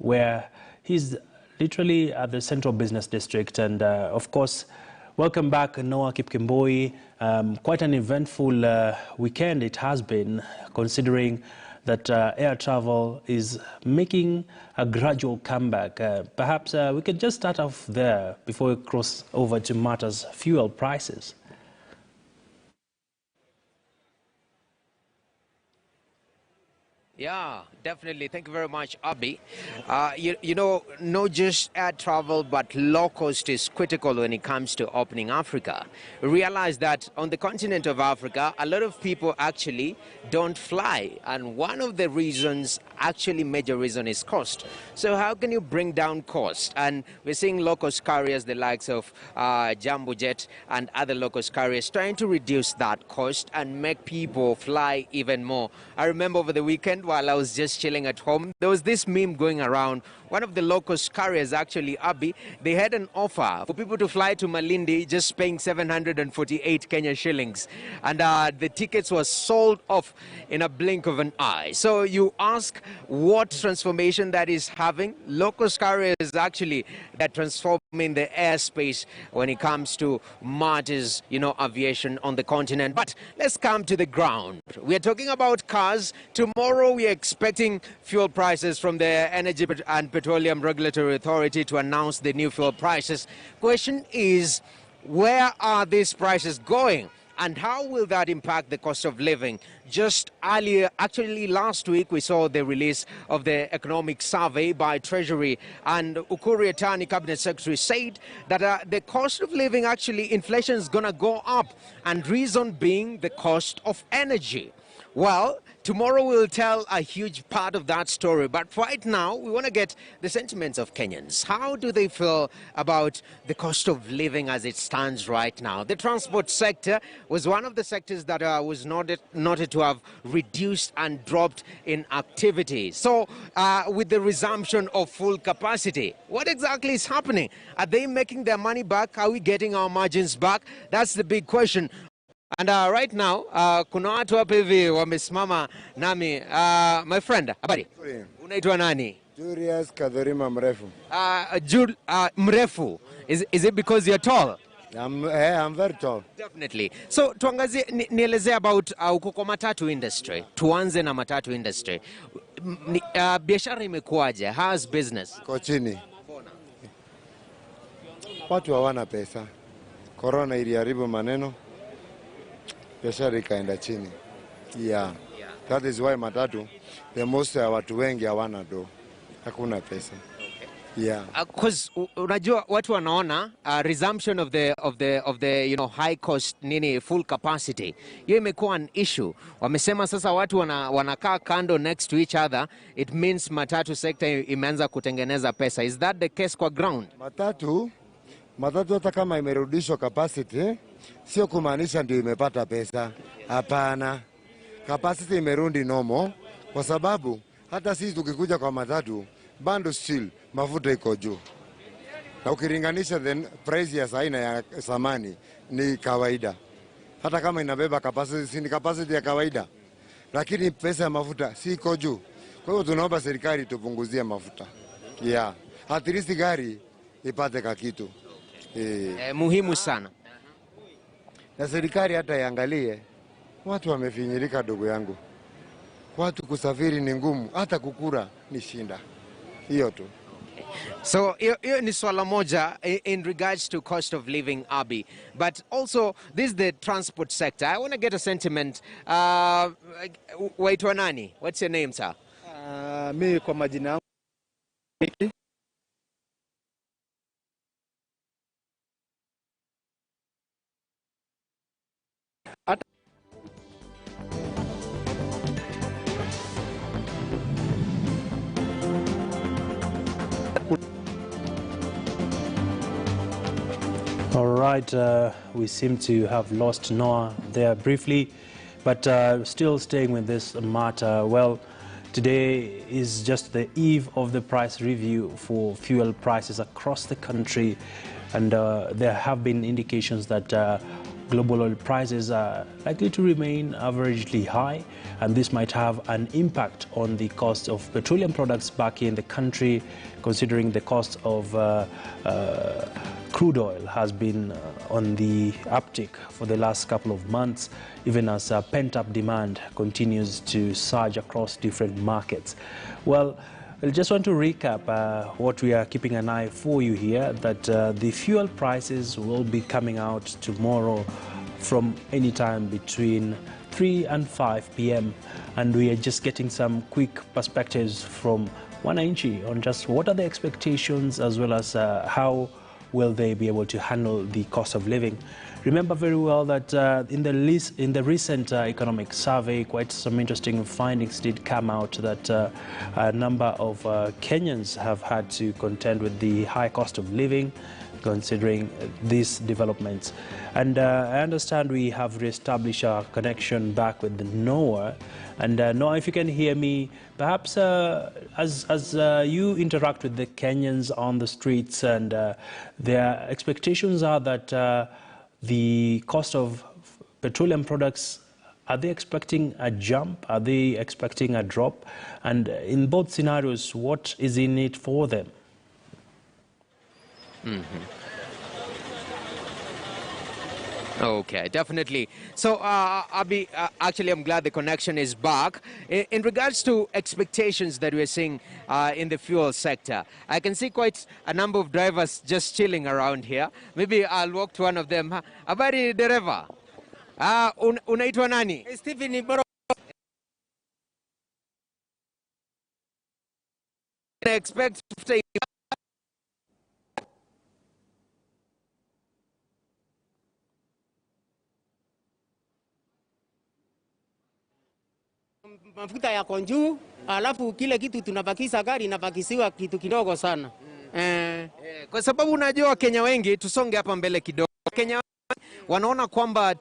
where he's literally at the Central Business District. And of course, welcome back, Noah Kipkemboi. Quite an eventful weekend it has been, considering that air travel is making a gradual comeback. Perhaps we could just start off there before we cross over to matters fuel prices. Yeah, definitely. Thank you very much, Abi. You know, not just air travel, but low cost is critical when it comes to opening Africa. We realize that on the continent of Africa, a lot of people actually don't fly. And one of the reasons, actually major reason, is cost. So how can you bring down cost? And we're seeing low cost carriers, the likes of Jumbo Jet and other low cost carriers, trying to reduce that cost and make people fly even more. I remember over the weekend, while I was just chilling at home, there was this meme going around. One of the low-cost carriers, actually, Abi, they had an offer for people to fly to Malindi just paying 748 Kenya shillings. And the tickets were sold off in a blink of an eye. So you ask what transformation that is having. Low-cost carriers, actually, that transforming the airspace when it comes to matters, you know, aviation on the continent. But let's come to the ground. We are talking about cars. Tomorrow, we are expecting fuel prices from the Energy and Petroleum Regulatory Authority to announce the new fuel prices. Question is, where are these prices going? And how will that impact the cost of living? Just earlier, actually last week, we saw the release of the economic survey by Treasury, and Ukuri Yatani, Cabinet Secretary, said that the cost of living, actually, inflation is going to go up, and reason being the cost of energy. Well, tomorrow we'll tell a huge part of that story, but right now we want to get the sentiments of Kenyans. How do they feel about the cost of living as it stands right now? The transport sector was one of the sectors that was noted to have reduced and dropped in activity. So with the resumption of full capacity, what exactly is happening? Are they making their money back? Are we getting our margins back? That's the big question. And right now, kuna watu hapa hivi wamesimama nami. My friend, habari? Unaitwa nani? Julius Kadhorima Mrefu. Mrefu. Is it because you're tall? I'm very tall. Definitely. So tuangazie, nielezea about uko kwa matatu industry. Tuanze na matatu industry. Biashara imekuaje? How's business? Kwa chini. Watu hawana pesa. Corona iliharibu maneno. Biashara ikaenda chini. Yeah. That is why matatu, the most watu wengi hawana do. Hakuna pesa. Yeah. Because unajua watu wanaona resumption of the you know, high cost full capacity. Hiyo imekuwa an issue. Wamesema sasa watu wanakaa kando next to each other. It means matatu sector imeanza kutengeneza pesa. Is that the case kwa ground? Matatu hata kama imerudishwa capacity, sio kumaanisha ndio imepata pesa. Hapana. Capacity imerundi normal, kwa sababu hata sisi tukikuja kwa matatu, bando still mafuta iko juu. Na ukilinganisha the price ya saina ya samani ni kawaida. Hata kama inabeba capacity, si ni capacity ya kawaida. Lakini pesa ya mafuta si iko juu. Kwa hiyo tunaomba serikali tupunguzie mafuta. Yeah. At least gari ipate kakitu. Muhimu sana. Na serikali hata iangalie, watu wamefinyilika ndugu yangu. Watu kusafiri ni ngumu, hata kukura ni shinda. Hiyo tu. So hiyo ni swala moja in regards to cost of living, Abi. But also, this is the transport sector. I want to get a sentiment. Waitwa nani? What's your name, sir? Mimi kwa majina yangu All right, we seem to have lost Noah there briefly, but still staying with this matter. Well, today is just the eve of the price review for fuel prices across the country, and there have been indications that global oil prices are likely to remain averagely high, and this might have an impact on the cost of petroleum products back in the country, considering the cost of crude oil has been on the uptick for the last couple of months, even as pent-up demand continues to surge across different markets. Well, I just want to recap what we are keeping an eye for you here, that the fuel prices will be coming out tomorrow from any time between 3 and 5 p.m. And we are just getting some quick perspectives from Wananchi on just what are the expectations, as well as how will they be able to handle the cost of living. Remember very well that in the recent economic survey, quite some interesting findings did come out that a number of Kenyans have had to contend with the high cost of living, considering these developments. And I understand we have reestablished our connection back with Noah. And Noah, if you can hear me, perhaps as you interact with the Kenyans on the streets, and their expectations are that the cost of petroleum products, are they expecting a jump? Are they expecting a drop? And in both scenarios, what is in it for them? Okay, definitely. So, Abi, actually, I'm glad the connection is back. In regards to expectations that we're seeing in the fuel sector, I can see quite a number of drivers just chilling around here. Maybe I'll walk to one of them. Habari dereva? Unaitwa nani? Stephen Boro. I expect mafuta yako juu, alafu kile kitu tunabakisha gari inabakisiwa kitu kidogo sana. Kwa sababu unajua Wakenya wengi, tusonge hapa mbele kidogo. Wakenya wengi wanaona kwamba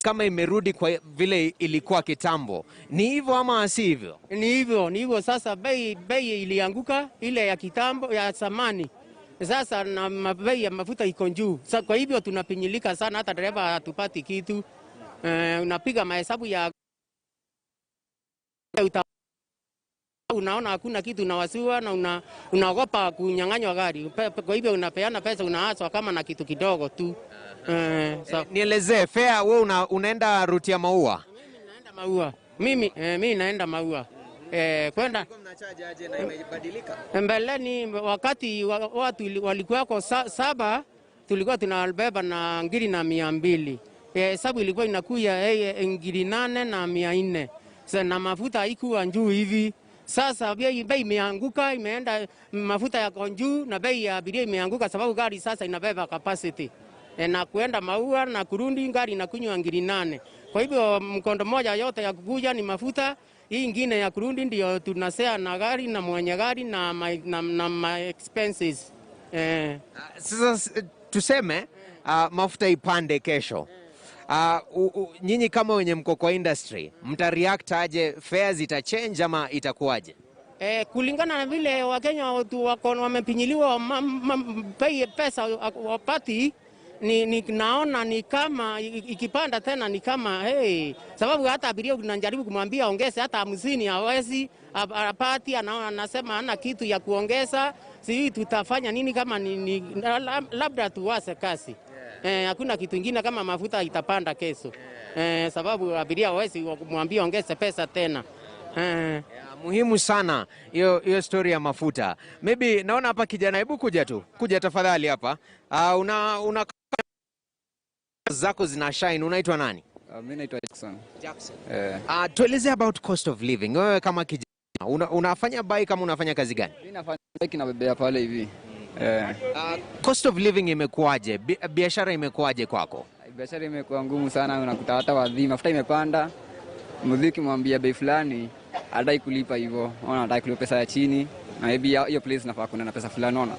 kama imerudi kwa vile ilikuwa kitambo. Ni hivyo ama si hivyo? Ni hivyo. Sasa bei ilianguka, ile ya kitambo ya zamani. Sasa na bei ya mafuta iko juu. Kwa hivyo tunapinyilika sana, hata dereva hatupati kitu. Unapiga mahesabu ya unaona hakuna kitu unawasiwa, na unaogopa kunyang'anywa gari. Kwa hivyo unapeana pesa, unaaswa kama na kitu kidogo tu. Nielezee fare, wewe unaenda ruti ya Maua? Mimi naenda Maua. Mimi naenda Maua. Kwenda mnachaja aje na imebadilika? Mbeleni wakati watu walikuwa saba, tulikuwa tunabeba na 2,200. Hesabu ilikuwa inakuja 8,800 na 400. Sasa na mafuta haikuwa juu hivi. Sasa bei imeanguka, imeenda mafuta yako juu, na bei ya abiria imeanguka sababu gari sasa inabeba capacity. Na kuenda Maua na kurudi gari inakunywa 2,800. Kwa hivyo mkondo moja yote ya kukuja ni mafuta, hii ingine ya kurudi ndio tunasea na gari na mwenye gari na my expenses. Sasa tuseme mafuta ipande kesho. Nyinyi kama wenye mko kwa industry, mtareact aje? Fare zitachange ama itakuwaje? Kulingana na vile Wakenya wako wamepinyiliwa pesa wapati, naona ni kama ikipanda tena ni kama sababu hata abiria unajaribu kumwambia ongeze hata 50 hawezi apati, anasema hana kitu ya kuongeza. Sisi tutafanya nini kama labda tuwase kasi. Hakuna kitu kingine kama mafuta itapanda kesho. Sababu abiria hawezi kumwambia ongeze pesa tena. Muhimu sana hiyo story ya mafuta. Maybe naona hapa kijana, hebu kuja tafadhali hapa. Una zako zina shine. Unaitwa nani? Mimi naitwa Jackson. Tueleze about cost of living. Wewe kama kijana unafanya bike kama unafanya kazi gani? Mimi nafanya bike na bebea pale hivi. Cost of living imekuaje? Biashara imekuaje kwako? Biashara imekuwa ngumu sana, unakuta hata wadhi mafuta imepanda. Muziki mwambia bei fulani, adai kulipa hivyo. Anataka kulipa pesa ya chini, na maybe hiyo place nafaa kuna na pesa fulani, unaona.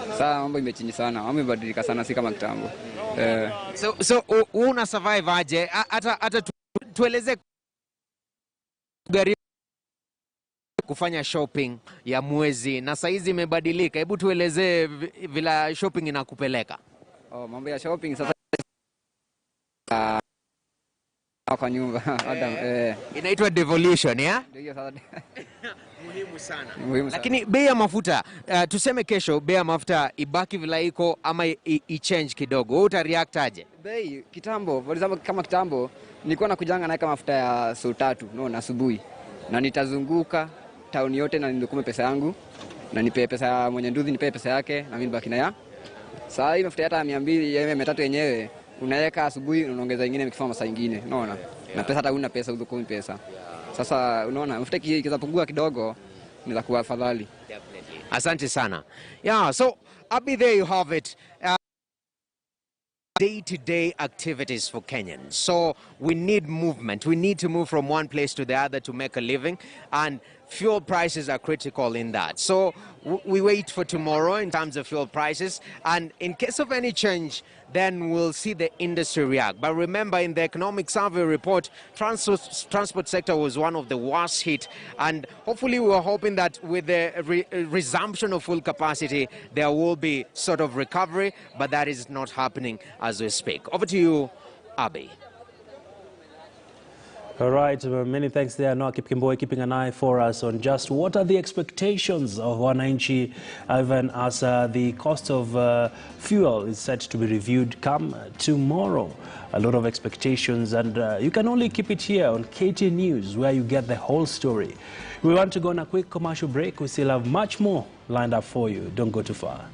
Sasa mambo imechange sana, mambo imebadilika sana, si kama kitambo. So una survive aje? Hata tueleze gari kufanya shopping ya mwezi na saizi imebadilika. Hebu tuelezee vile shopping inakupeleka. Mambo ya shopping sasa kwa nyumba Adam Inaitwa devolution, ya? ndio sasa Muhimu sana. muhimu sana. Lakini bei ya mafuta, tuseme kesho bei ya mafuta ibaki vile iko ama i-change kidogo. Wewe utareact aje? Bei kitambo, for example kama kitambo nilikuwa nakujanga naeka mafuta ya saa 3 na asubuhi. Na nitazunguka town yote na nikume pesa yangu na nipe pesa mwenye nduthi nipe pesa yake na mimi nibaki na ya. Sasa hii mafuta hata 200 ya 300 yenyewe unaweka asubuhi unaongeza nyingine mkifanya masaa nyingine, unaona? Na pesa hata una pesa uko pesa. Sasa unaona mafuta ikizapungua kidogo ni za kuwa afadhali. Asante sana. Yeah, so Abi, there you have it. Day-to-day activities for Kenyans. So we need movement. We need to move from one place to the other to make a living, and fuel prices are critical in that. So we wait for tomorrow in terms of fuel prices, and in case of any change, then we'll see the industry react. But remember, in the economic survey report, transport sector was one of the worst hit, and hopefully we are hoping that with the resumption of full capacity, there will be sort of recovery, but that is not happening as we speak. Over to you, Abi. All right, many thanks there, Noah Kipkemboi, keeping an eye for us on just what are the expectations of wananchi, even as the cost of fuel is set to be reviewed come tomorrow. A lot of expectations, and you can only keep it here on KT News, where you get the whole story. We want to go on a quick commercial break. We still have much more lined up for you. Don't go too far.